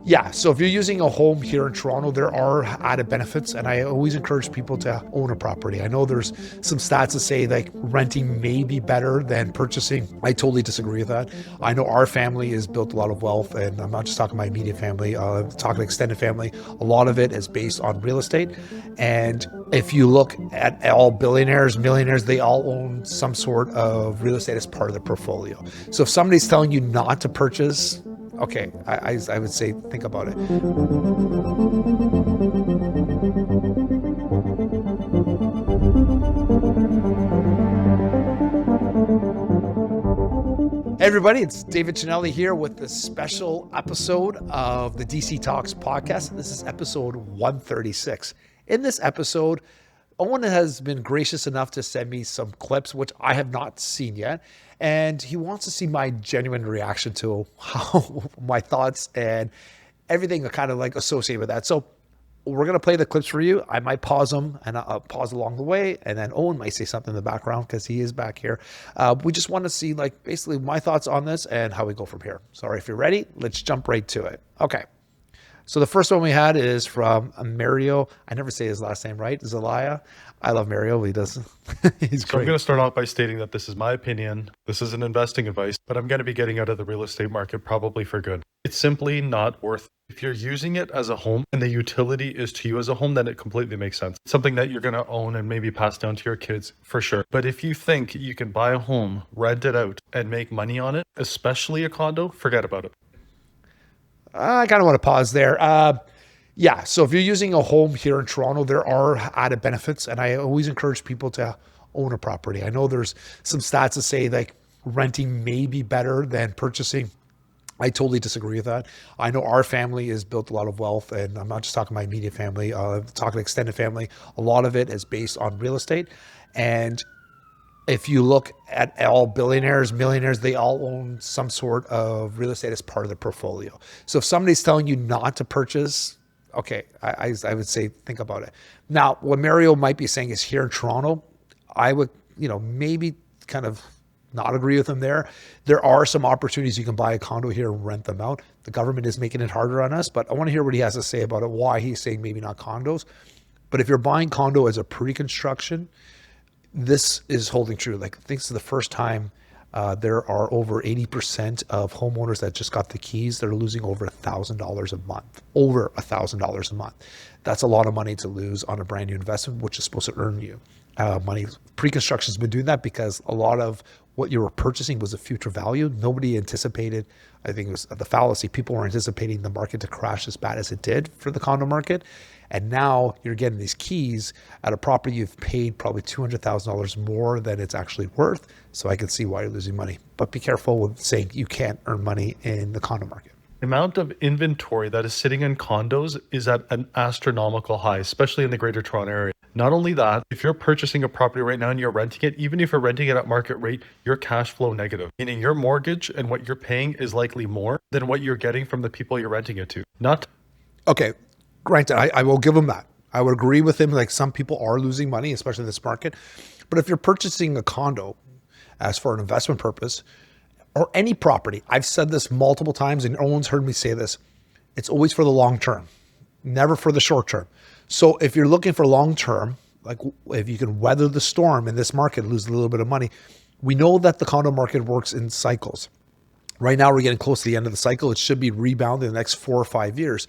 Yeah, so if you're using a home here in Toronto, there are added benefits, and I always encourage people to own a property. I know there's some stats that say like renting may be better than purchasing. I totally disagree with that. I know our family has built a lot of wealth, and I'm not just talking my immediate family, talking extended family. A lot of it is based on real estate, and if you look at all billionaires, millionaires, they all own some sort of real estate as part of their portfolio. So if somebody's telling you not to purchase, okay, I would say think about it. Hey everybody, it's David Chinelli here with this special episode of the DC Talks podcast. This is episode 136. In this episode, Owen has been gracious enough to send me some clips, which I have not seen yet. And he wants to see my genuine reaction to how my thoughts and everything are kind of like associated with that. So we're going to play the clips for you. I might pause them and I'll pause along the way. And then Owen might say something in the background because he is back here. We just want to see like basically my thoughts on this and how we go from here. So if you're ready, let's jump right to it. Okay. So the first one we had is from Mario. I never say his last name right. Zelaya. I love Mario. He does. He's So I'm great. going to start off by stating that this is my opinion. This isn't investing advice, but I'm going to be getting out of the real estate market probably for good. It's simply not worth it. If you're using it as a home and the utility is to you as a home, then it completely makes sense. Something that you're going to own and maybe pass down to your kids for sure. But if you think you can buy a home, rent it out, and make money on it, especially a condo, forget about it. I kind of want to pause there. Yeah, so if you're using a home here in Toronto, there are added benefits, and I always encourage people to own a property. I know there's some stats that say like renting may be better than purchasing. I totally disagree with that. I know our family has built a lot of wealth, and I'm not just talking my immediate family, talking extended family. A lot of it is based on real estate, and if you look at all billionaires, millionaires, they all own some sort of real estate as part of their portfolio. So if somebody's telling you not to purchase, okay, I would say think about it. Now, what Mario might be saying is here in Toronto, I would, maybe kind of not agree with him there. There are some opportunities you can buy a condo here and rent them out. The government is making it harder on us, but I want to hear what he has to say about it, why he's saying maybe not condos. But if you're buying condo as a pre-construction, this is holding true. Like, I think this is the first time there are over 80% of homeowners that just got the keys. They're losing over $1,000 a month, over $1,000 a month. That's a lot of money to lose on a brand new investment, which is supposed to earn you money. Pre-construction's been doing that because a lot of what you were purchasing was a future value. Nobody anticipated, I think it was the fallacy. People were anticipating the market to crash as bad as it did for the condo market. And now you're getting these keys at a property you've paid probably $200,000 more than it's actually worth. So I can see why you're losing money. But be careful with saying you can't earn money in the condo market. The amount of inventory that is sitting in condos is at an astronomical high, especially in the Greater Toronto area. Not only that, if you're purchasing a property right now and you're renting it, even if you're renting it at market rate, you're cash flow negative, meaning your mortgage and what you're paying is likely more than what you're getting from the people you're renting it to. Okay, granted, I will give him that. I would agree with him. Like, some people are losing money, especially in this market. But if you're purchasing a condo as for an investment purpose, or any property, I've said this multiple times and Owen's heard me say this, it's always for the long term, never for the short term. So if you're looking for long term, like if you can weather the storm in this market, lose a little bit of money, we know that the condo market works in cycles. Right now, we're getting close to the end of the cycle. It should be rebounding in the next 4 or 5 years.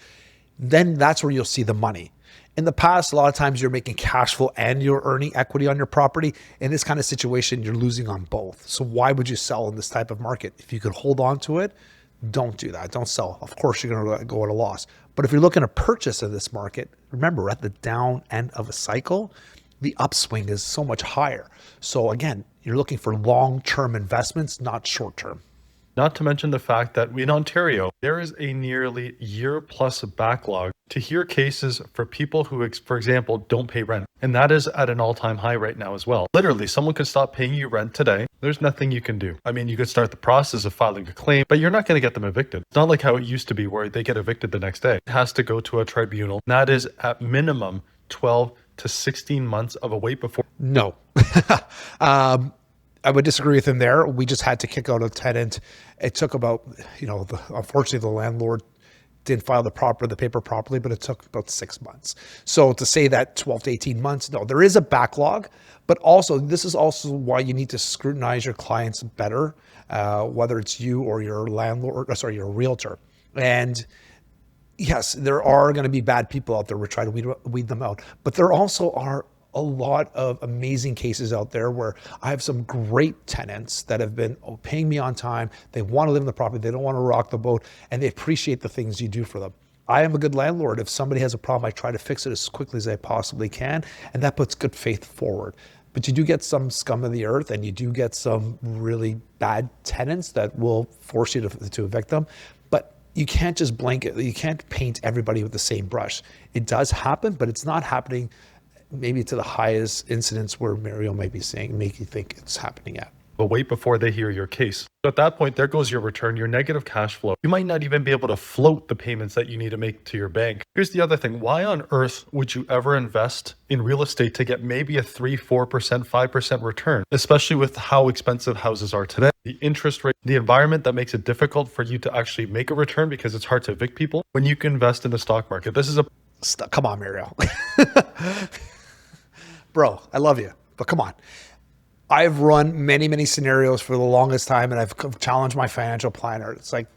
Then that's where you'll see the money. In the past, a lot of times you're making cash flow and you're earning equity on your property. In this kind of situation, you're losing on both. So why would you sell in this type of market? If you could hold on to it, don't do that. Don't sell. Of course, you're going to go at a loss. But if you're looking to purchase in this market, remember, at the down end of a cycle, the upswing is so much higher. So again, you're looking for long-term investments, not short-term. Not to mention the fact that in Ontario, there is a nearly year-plus backlog to hear cases for people who, for example, don't pay rent. And that is at an all-time high right now as well. Literally, someone could stop paying you rent today. There's nothing you can do. I mean, you could start the process of filing a claim, but you're not going to get them evicted. It's not like how it used to be where they get evicted the next day. It has to go to a tribunal. And that is at minimum 12 to 16 months of a wait before. No. I would disagree with him there. We just had to kick out a tenant. It took about, unfortunately, the landlord didn't file the paper properly, but it took about 6 months. So to say that 12 to 18 months, no, there is a backlog, but also this is also why you need to scrutinize your clients better, whether it's you or your landlord, or sorry, your realtor. And yes, there are going to be bad people out there. We're trying to weed them out, but there also are a lot of amazing cases out there where I have some great tenants that have been paying me on time. They want to live in the property. They don't want to rock the boat, and they appreciate the things you do for them. I am a good landlord. If somebody has a problem, I try to fix it as quickly as I possibly can, and that puts good faith forward. But you do get some scum of the earth, and you do get some really bad tenants that will force you to evict them. But you can't just blanket, you can't paint everybody with the same brush. It does happen, but it's not happening maybe to the highest incidence where Mario might be saying, make you think it's happening at. But wait before they hear your case. At that point, there goes your return, your negative cash flow. You might not even be able to float the payments that you need to make to your bank. Here's the other thing. Why on earth would you ever invest in real estate to get maybe a 3, 4%, 5% return, especially with how expensive houses are today? The interest rate, the environment that makes it difficult for you to actually make a return because it's hard to evict people when you can invest in the stock market. This is a... Come on, Mario. Bro, I love you, but come on. I've run many, many scenarios for the longest time, and I've challenged my financial planner. It's like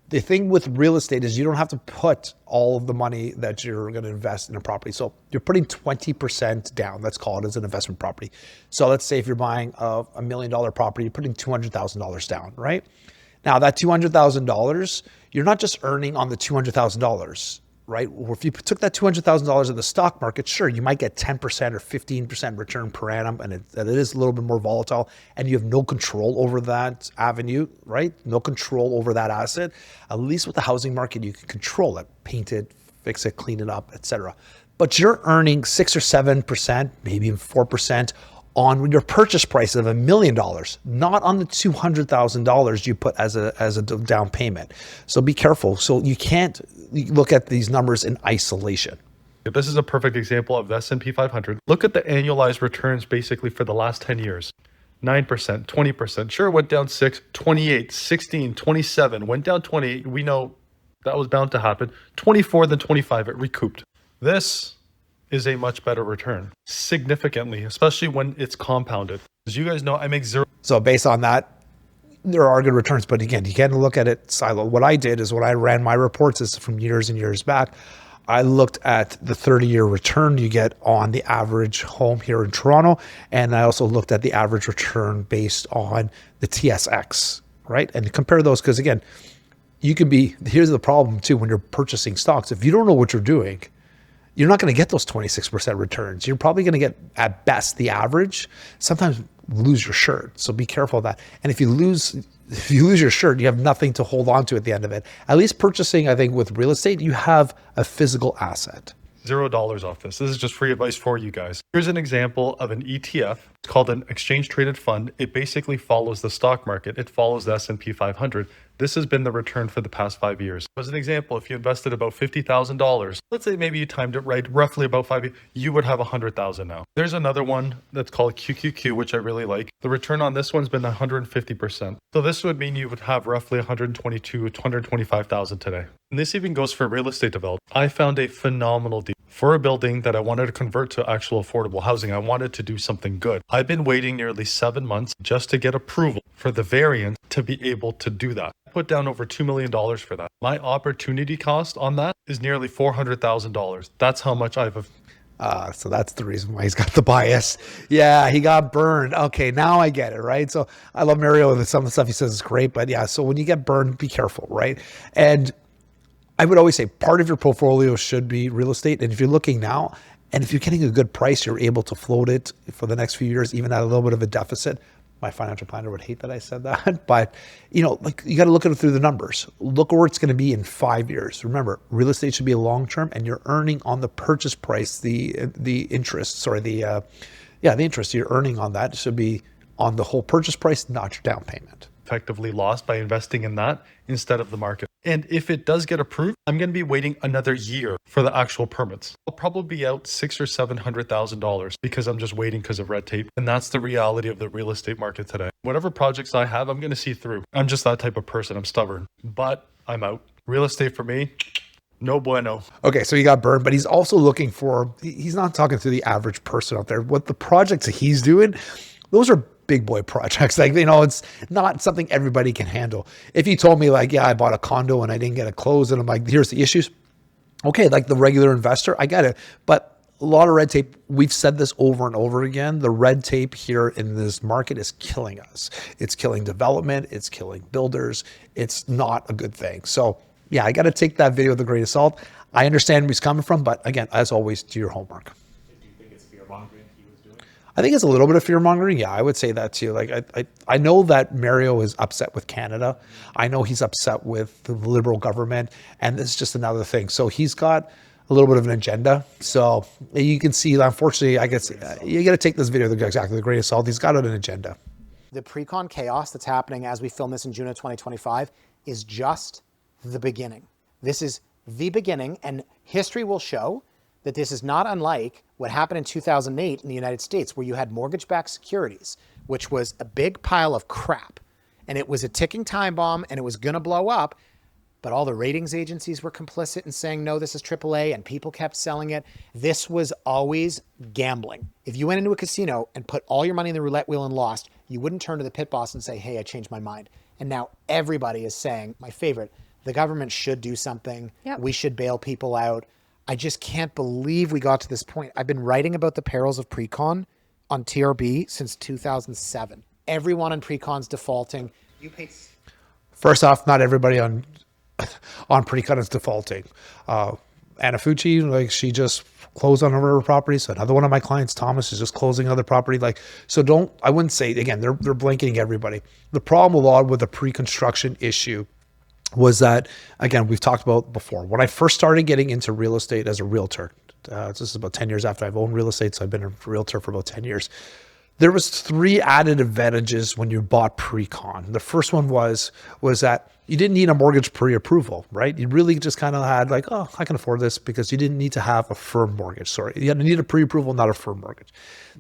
the thing with real estate is you don't have to put all of the money that you're going to invest in a property. So you're putting 20% down, let's call it, as an investment property. So let's say if you're buying a $1 million property, you're putting $200,000 down, right? Now that $200,000, you're not just earning on the $200,000. Right? Or if you took that $200,000 in the stock market, sure, you might get 10% or 15% return per annum, and it is a little bit more volatile, and you have no control over that avenue, right? No control over that asset. At least with the housing market, you can control it, paint it, fix it, clean it up, etc. But you're earning 6 or 7%, maybe even 4% on your purchase price of $1 million, not on the $200,000 you put as a down payment. So be careful. So you can't look at these numbers in isolation. This is a perfect example of the S&P 500. Look at the annualized returns basically for the last 10 years. 9%, 20%. Sure, it went down 6, 28, 16, 27, went down 28. We know that was bound to happen. 24, then 25, it recouped. This is a much better return, significantly, especially when it's compounded. As you guys know, I make zero. So based on that, there are good returns, but again, you can't look at it silo. What I did is when I ran my reports, this is from years and years back, I looked at the 30-year return you get on the average home here in Toronto, and I also looked at the average return based on the TSX, right? And compare those, because again, here's the problem too, when you're purchasing stocks, if you don't know what you're doing, you're not going to get those 26% returns. You're probably going to get, at best, the average, sometimes lose your shirt. So be careful of that. And if you lose your shirt, you have nothing to hold on to at the end of it. At least purchasing, I think, with real estate, you have a physical asset. $0 off this. This is just free advice for you guys. Here's an example of an ETF. It's called an exchange traded fund. It basically follows the stock market. It follows the S&P 500. This has been the return for the past 5 years. As an example, if you invested about $50,000, let's say maybe you timed it right, roughly about 5 years, you would have $100,000 now. There's another one that's called QQQ, which I really like. The return on this one's been 150%. So this would mean you would have roughly 122, 125,000 today. And this even goes for real estate development. I found a phenomenal deal for a building that I wanted to convert to actual affordable housing. I wanted to do something good. I've been waiting nearly 7 months just to get approval for the variant to be able to do that. I put down over $2 million for that. My opportunity cost on that is nearly $400,000. That's how much so that's the reason why he's got the bias. Yeah, he got burned. Okay, now I get it, right? So I love Mario, and some of the stuff he says is great, but yeah, so when you get burned, be careful, right? And I would always say part of your portfolio should be real estate. And if you're looking now, and if you're getting a good price, you're able to float it for the next few years, even at a little bit of a deficit. My financial planner would hate that I said that, but you got to look at it through the numbers. Look where it's going to be in 5 years. Remember, real estate should be long-term, and you're earning on the purchase price, the interest, the interest you're earning on that should be on the whole purchase price, not your down payment. Effectively lost by investing in that instead of the market. And if it does get approved, I'm going to be waiting another year for the actual permits. I'll probably be out $600,000 or $700,000 because I'm just waiting because of red tape. And that's the reality of the real estate market today. Whatever projects I have, I'm going to see through. I'm just that type of person. I'm stubborn, but I'm out. Real estate for me, No bueno. Okay, so he got burned, but he's also looking for, he's not talking to the average person out there. What the projects that he's doing, those are big boy projects. Like, it's not something everybody can handle. If you told me like, yeah, I bought a condo and I didn't get it closed and I'm like, here's the issues. Okay, like the regular investor, I get it. But a lot of red tape, we've said this over and over again. The red tape here in this market is killing us. It's killing development. It's killing builders. It's not a good thing. So yeah, I got to take that video with a grain of salt. I understand where he's coming from, but again, as always, do your homework. Do you think it's fear mongering he was doing? I think it's a little bit of fear mongering. Yeah, I would say that too. Like I know that Mario is upset with Canada. I know he's upset with the Liberal government, and this is just another thing. So he's got a little bit of an agenda. So you can see, unfortunately, I guess you got to take this video with exactly the grain of salt. He's got an agenda. The pre-con chaos that's happening as we film this in June of 2025 is just the beginning. This is the beginning, and history will show that this is not unlike what happened in 2008 in the United States, where you had mortgage-backed securities, which was a big pile of crap. And it was a ticking time bomb, and it was going to blow up. But all the ratings agencies were complicit in saying, no, this is AAA, and people kept selling it. This was always gambling. If you went into a casino and put all your money in the roulette wheel and lost, you wouldn't turn to the pit boss and say, hey, I changed my mind. And now everybody is saying, my favorite, the government should do something. Yep. We should bail people out. I just can't believe we got to this point. I've been writing about the perils of pre-con on TRB since 2007. Everyone on pre-con's defaulting. You pay. First off, not everybody on pre-con is defaulting. Anna Fucci, like she just closed on her properties. Another one of my clients, Thomas, is just closing other property. Like, so I wouldn't say, again, they're blanketing everybody. The problem a lot with the pre-construction issue was that, again, we've talked about before. When I first started getting into real estate as a realtor, this is about 10 years after I've owned real estate, so I've been a realtor for about 10 years. There was 3 added advantages when you bought pre-con. The first one was that you didn't need a mortgage pre-approval, right? You really just kind of had like, oh, I can afford this, because you didn't need to have a firm mortgage. Sorry, you need a pre-approval, not a firm mortgage.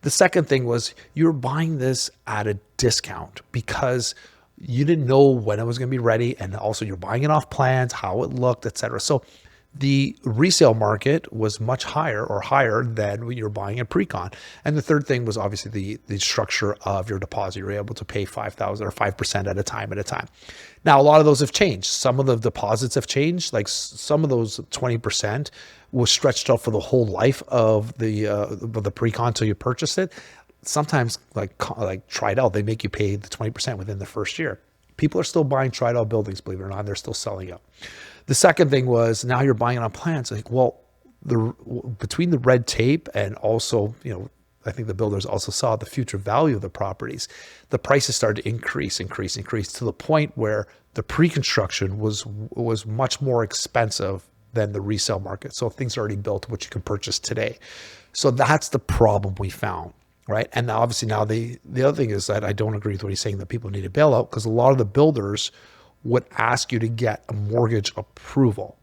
The second thing was you were buying this at a discount because you didn't know when it was going to be ready, and also you're buying it off plans, how it looked, etc. So the resale market was much higher than when you're buying a pre-con. And the third thing was obviously the structure of your deposit. You're able to pay $5,000 or 5% at a time. Now, a lot of those have changed. Some of the deposits have changed. Like some of those 20% was stretched out for the whole life of the pre-con until you purchase it. Sometimes like tried out, they make you pay the 20% within the first year. People are still buying tried out buildings, believe it or not, and they're still selling out. The second thing was now you're buying it on plans. Like, well, between the red tape and also, I think the builders also saw the future value of the properties. The prices started to increase to the point where the pre-construction was much more expensive than the resale market. So things are already built, which you can purchase today. So that's the problem we found. Right. And now, obviously, the other thing is that I don't agree with what he's saying that people need a bailout, because a lot of the builders would ask you to get a mortgage approval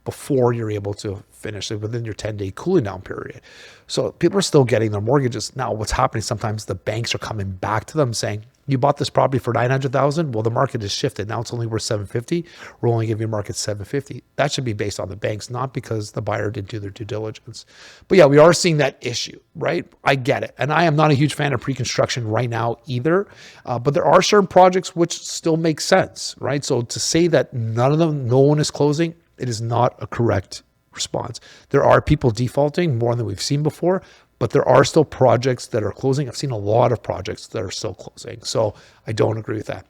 before you're able to finish it within your 10-day cooling down period. So people are still getting their mortgages. Now, what's happening, sometimes the banks are coming back to them saying, you bought this property for $900,000. Well, the market has shifted. Now it's only worth $750,000. We're only giving you market $750,000. That should be based on the banks, not because the buyer didn't do their due diligence. But yeah, we are seeing that issue, right? I get it. And I am not a huge fan of pre-construction right now either. But there are certain projects which still make sense, right? So to say that no one is closing, it is not a correct response. There are people defaulting more than we've seen before, but there are still projects that are closing. I've seen a lot of projects that are still closing. So I don't agree with that.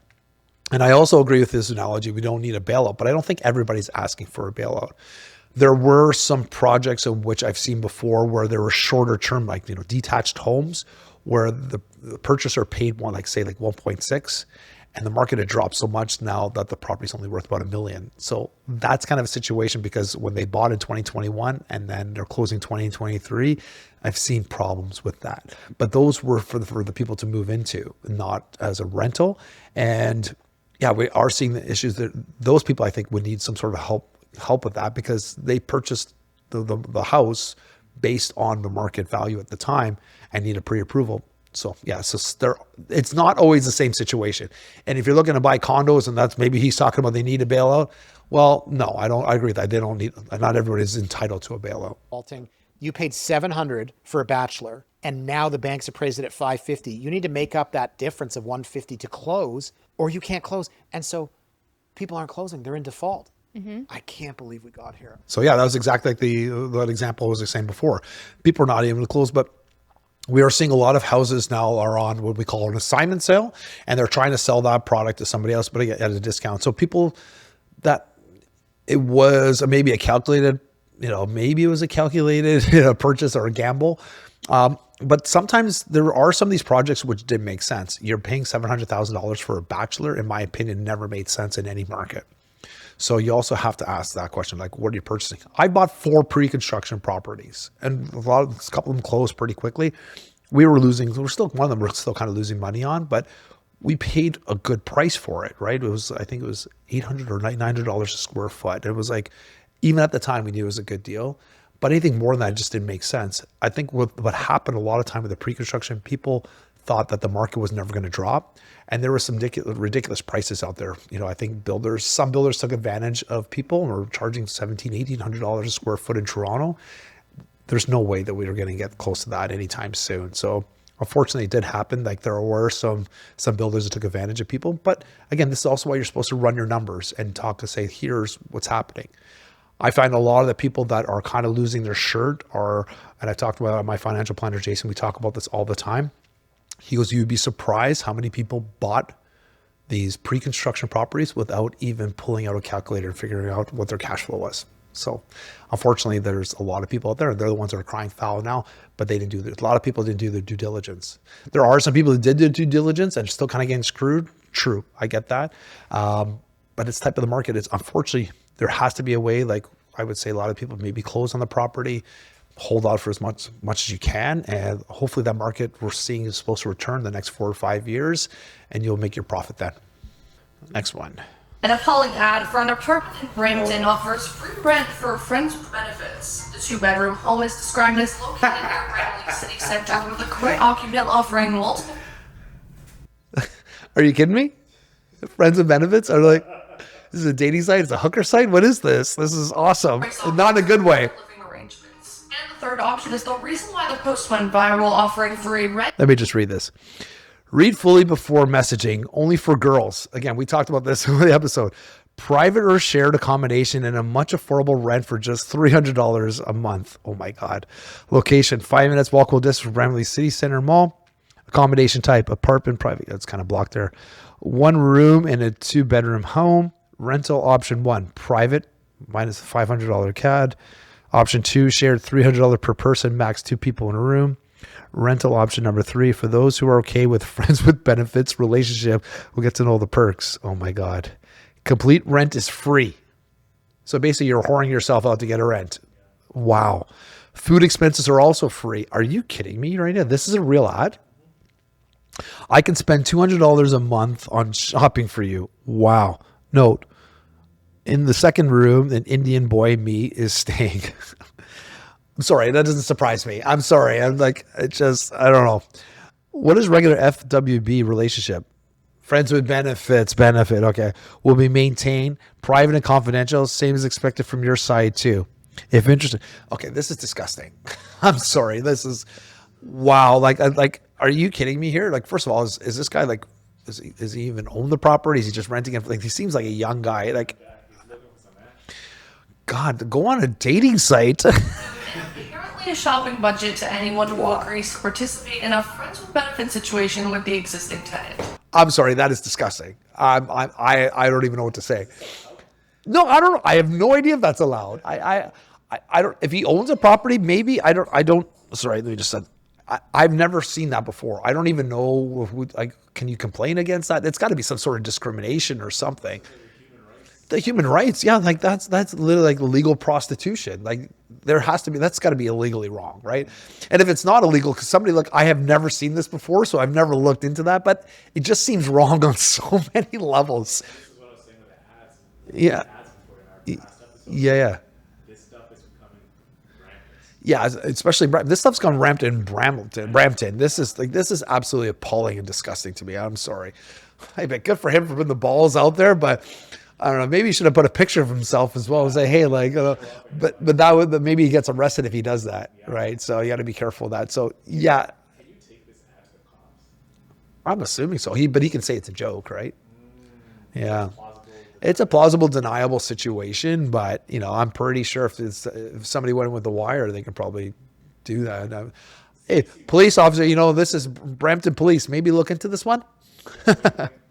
And I also agree with this analogy. We don't need a bailout, but I don't think everybody's asking for a bailout. There were some projects in which I've seen before where there were shorter term, like, detached homes where the purchaser paid one, like say like 1.6, and the market had dropped so much now that the property's only worth about $1 million. So that's kind of a situation, because when they bought in 2021 and then they're closing 2023, I've seen problems with that. But those were for the people to move into, not as a rental. And yeah, we are seeing the issues that those people, I think, would need some sort of help with that, because they purchased the house based on the market value at the time and need a pre-approval. So yeah, it's not always the same situation. And if you're looking to buy condos, and that's maybe he's talking about they need a bailout. Well, no, I don't. I agree with that. They don't need. Not everybody is entitled to a bailout. You paid $700 for a bachelor, and now the bank's appraised it at $550. You need to make up that difference of $150 to close, or you can't close. And so people aren't closing; they're in default. I can't believe we got here. So yeah, that was exactly like that example I was saying before. People are not able to close, but we are seeing a lot of houses now are on what we call an assignment sale, and they're trying to sell that product to somebody else, but at a discount. So people that it was maybe a calculated, maybe it was a calculated purchase or a gamble. But sometimes there are some of these projects which did make sense. You're paying $700,000 for a bachelor, in my opinion, never made sense in any market. So you also have to ask that question, like, what are you purchasing? I bought 4 pre-construction properties, and a couple of them closed pretty quickly. One of them we're still kind of losing money on, but we paid a good price for it, right? I think it was $800 or $900 a square foot. It was like, even at the time we knew it was a good deal, but anything more than that just didn't make sense. I think what happened a lot of time with the pre-construction, people thought that the market was never going to drop. And there were some ridiculous prices out there. I think some builders took advantage of people and were charging $1,700, $1,800 a square foot in Toronto. There's no way that we were going to get close to that anytime soon. So unfortunately it did happen. Like there were some builders that took advantage of people. But again, this is also why you're supposed to run your numbers and talk to say, here's what's happening. I find a lot of the people that are kind of losing their shirt and I talked about my financial planner, Jason, we talk about this all the time. He goes, you'd be surprised how many people bought these pre-construction properties without even pulling out a calculator and figuring out what their cash flow was. So unfortunately, there's a lot of people out there, and they're the ones that are crying foul now, but they didn't do a lot of people didn't do their due diligence. There are some people that did their due diligence and still kind of getting screwed. True, I get that. But it's type of the market is, unfortunately, there has to be a way, like I would say a lot of people maybe close on the property, hold out for as much as you can, and hopefully that market we're seeing is supposed to return the next 4 or 5 years, and you'll make your profit then. Next one. An appalling ad for an apartment in Brampton offers free rent for friends with benefits. The 2-bedroom home is described as located near Brampton City Center with a current occupant offering multiple. Are you kidding me? Friends with benefits are like, this is a dating site? It's a hooker site? What is this? This is awesome. Not in a good way. And the third option is the reason why the post went viral, offering free rent. Let me just read this. Read fully before messaging, only for girls. Again, we talked about this in the episode. Private or shared accommodation and a much affordable rent for just $300 a month. Oh my God. Location, 5 minutes walkable distance from Brampton City Center Mall. Accommodation type, apartment, private. That's kind of blocked there. 1 room in a 2-bedroom home. Rental option 1, private, minus $500 CAD. Option 2, shared $300 per person, max 2 people in a room. Rental option number 3, for those who are okay with friends with benefits relationship, we'll get to know the perks. Oh my God. Complete rent is free. So basically you're whoring yourself out to get a rent. Wow. Food expenses are also free. Are you kidding me right now? This is a real ad. I can spend $200 a month on shopping for you. Wow. Note, in the second room, an Indian boy, me, is staying. I'm sorry, that doesn't surprise me. I'm sorry. I'm like, I don't know. What is regular FWB relationship? Friends with benefit, okay. Will be maintained, private and confidential, same as expected from your side too. If interested. Okay, this is disgusting. I'm sorry. This is, wow. Like, are you kidding me here? Like, first of all, is this guy like, is he even own the property? Is he just renting it? Like, he seems like a young guy. Like, God, go on a dating site. Apparently a shopping budget to anyone who agrees to participate in a friends with benefit situation with the existing tenant. I'm sorry, that is disgusting. I don't even know what to say. No, I don't know. I have no idea if that's allowed. I don't. If he owns a property, maybe I don't. Sorry, let me just say. I've never seen that before. I don't even know can you complain against that? It's got to be some sort of discrimination or something. The human rights, yeah, like that's literally like legal prostitution. Like there has to be, that's got to be illegally wrong, right? And if it's not illegal, because somebody like, I have never seen this before, so I've never looked into that, but it just seems wrong on so many levels. This is what I was saying with the ads. Yeah. Ads before in our past episodes. Yeah. This stuff is becoming Yeah, especially this stuff's gone ramped in Brampton. This is absolutely appalling and disgusting to me. I'm sorry. Hey, but good for him for putting the balls out there, but I don't know. Maybe he should have put a picture of himself as well and say, "Hey, like," but but maybe he gets arrested if he does that, right? So you got to be careful of that. So yeah, Can you take this as the cops? I'm assuming so. But he can say it's a joke, right? Yeah. Plausible. It's a plausible, deniable situation, but I'm pretty sure if somebody went in with the wire, they could probably do that. Hey, police officer, this is Brampton Police. Maybe look into this one.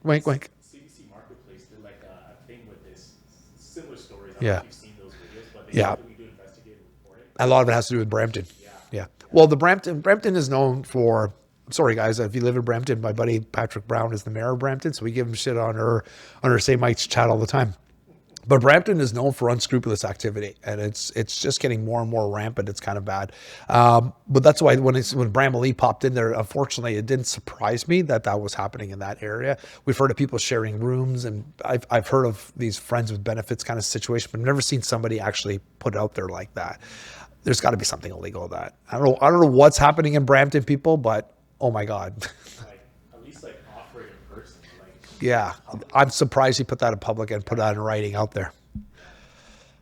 Wink, wink. CBC Marketplace did like a thing with this, similar stories. I don't Yeah. know if you've seen those videos, but they Yeah. actively do investigate and report it. A lot of it has to do with Brampton. Yeah. Well, the Brampton is known for. Sorry, guys. If you live in Brampton, my buddy Patrick Brown is the mayor of Brampton, so we give him shit on our St. Mike's chat all the time. But Brampton is known for unscrupulous activity, and it's just getting more and more rampant. It's kind of bad. But that's why when Bramalea popped in there, unfortunately, it didn't surprise me that was happening in that area. We've heard of people sharing rooms, and I've heard of these friends with benefits kind of situation, but I've never seen somebody actually put it out there like that. There's got to be something illegal with that. I don't know what's happening in Brampton, people, but oh my God. Like at least like offer it in person. Like Yeah, I'm surprised he put that in public and put that in writing out there.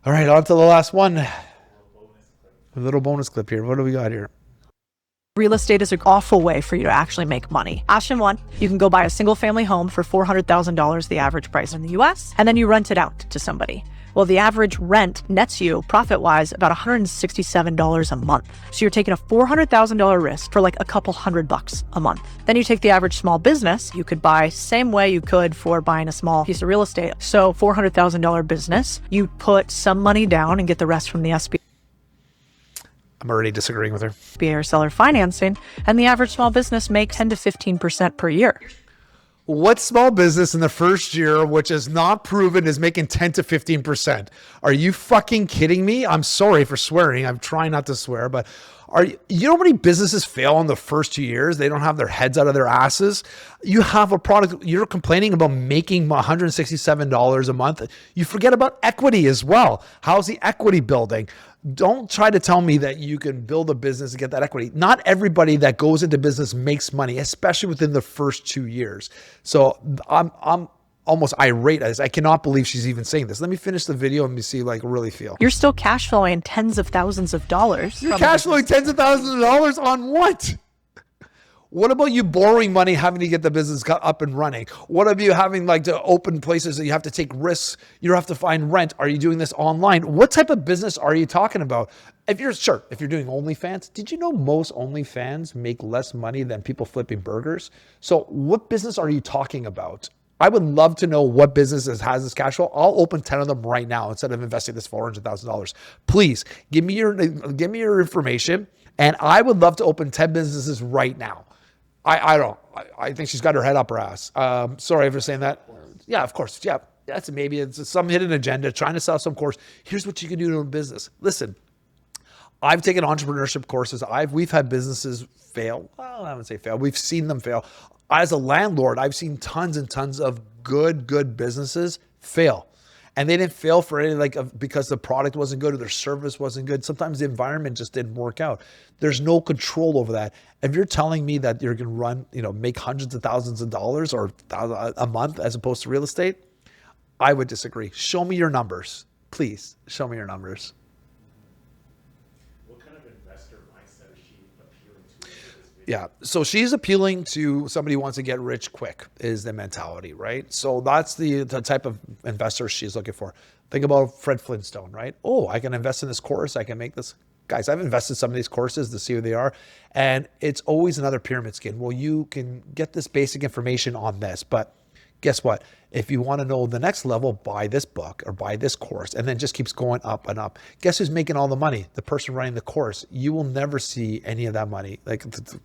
All right, on to the last one. A little bonus clip here. What do we got here? Real estate is an awful way for you to actually make money. Option one, you can go buy a single family home for $400,000, the average price in the US, and then you rent it out to somebody. Well, the average rent nets you, profit-wise, about $167 a month. So you're taking a $400,000 risk for like a couple $100 a month. Then you take the average small business, you could buy same way you could for buying a small piece of real estate. So $400,000 business, you put some money down and get the rest from the SBA. I'm already disagreeing with her. Or seller financing, and the average small business makes 10 to 15% per year. What small business in the first year, which is not proven, is making 10 to 15%? Are you fucking kidding me? I'm sorry for swearing. I'm trying not to swear, but you know how many businesses fail in the first 2 years? They don't have their heads out of their asses. You have a product, you're complaining about making $167 a month. You forget about equity as well. How's the equity building? Don't try to tell me that you can build a business and get that equity. Not everybody that goes into business makes money, especially within the first 2 years. So I'm almost irate. I cannot believe she's even saying this. Let me finish the video and let me see like really feel. You're still cash flowing tens of thousands of dollars. You're cash flowing tens of thousands of dollars on what? What about you borrowing money, having to get the business up and running? What about you having like to open places that you have to take risks? You don't have to find rent. Are you doing this online? What type of business are you talking about? If you're doing OnlyFans, did you know most OnlyFans make less money than people flipping burgers? So what business are you talking about? I would love to know what businesses has this cash flow. I'll open 10 of them right now instead of investing this $400,000. Please give me your information, and I would love to open 10 businesses right now. I think she's got her head up her ass. Sorry for saying that. Yeah, of course. Yeah, maybe it's some hidden agenda trying to sell some course. Here's what you can do to a business. Listen, I've taken entrepreneurship courses. We've had businesses fail. Well, I wouldn't say fail. We've seen them fail. As a landlord, I've seen tons and tons of good businesses fail. And they didn't fail for any because the product wasn't good or their service wasn't good. Sometimes the environment just didn't work out. There's no control over that. If you're telling me that you're going to make hundreds of thousands of dollars or a month as opposed to real estate, I would disagree. Show me your numbers. Please show me your numbers. what kind of investor mindset is she appealing to in this video? Yeah. So she's appealing to somebody who wants to get rich quick is the mentality, right? So that's the type of investor she's looking for. Think about Fred Flintstone, right? Oh, I can invest in this course. I can make this. Guys, I've invested in some of these courses to see who they are. And it's always another pyramid scheme. Well, you can get this basic information on this, but guess what? If you want to know the next level, buy this book or buy this course, and then just keeps going up and up. Guess who's making all the money? The person running the course. You will never see any of that money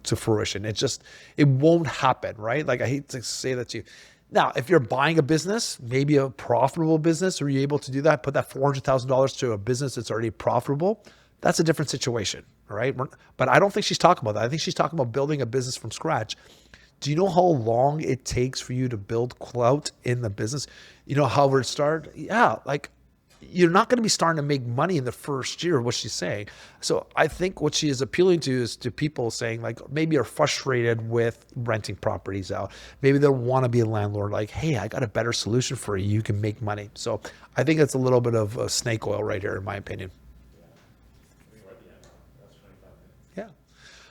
to fruition. It won't happen, right? Like I hate to say that to you. Now, if you're buying a business, maybe a profitable business, are you able to do that? Put that $400,000 to a business that's already profitable. That's a different situation, all right? But I don't think she's talking about that. I think she's talking about building a business from scratch. Do you know how long it takes for you to build clout in the business? You know how we start? Yeah, like you're not going to be starting to make money in the first year, what she's saying. So I think what she is appealing to is to people saying like, maybe are frustrated with renting properties out. Maybe they want to be a landlord, like, hey, I got a better solution for you. You can make money. So I think it's a little bit of snake oil right here, in my opinion. Yeah.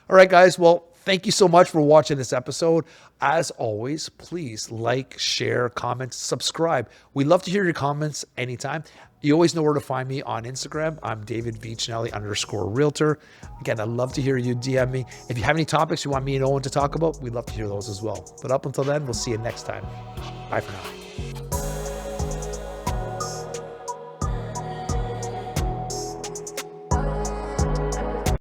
All right, guys. Well, thank you so much for watching this episode. As always, please like, share, comment, subscribe. We love to hear your comments anytime. You always know where to find me on Instagram. I'm DavidVichinelli_Realtor. Again, I'd love to hear you DM me. If you have any topics you want me and Owen to talk about, we'd love to hear those as well. But up until then, we'll see you next time. Bye for now.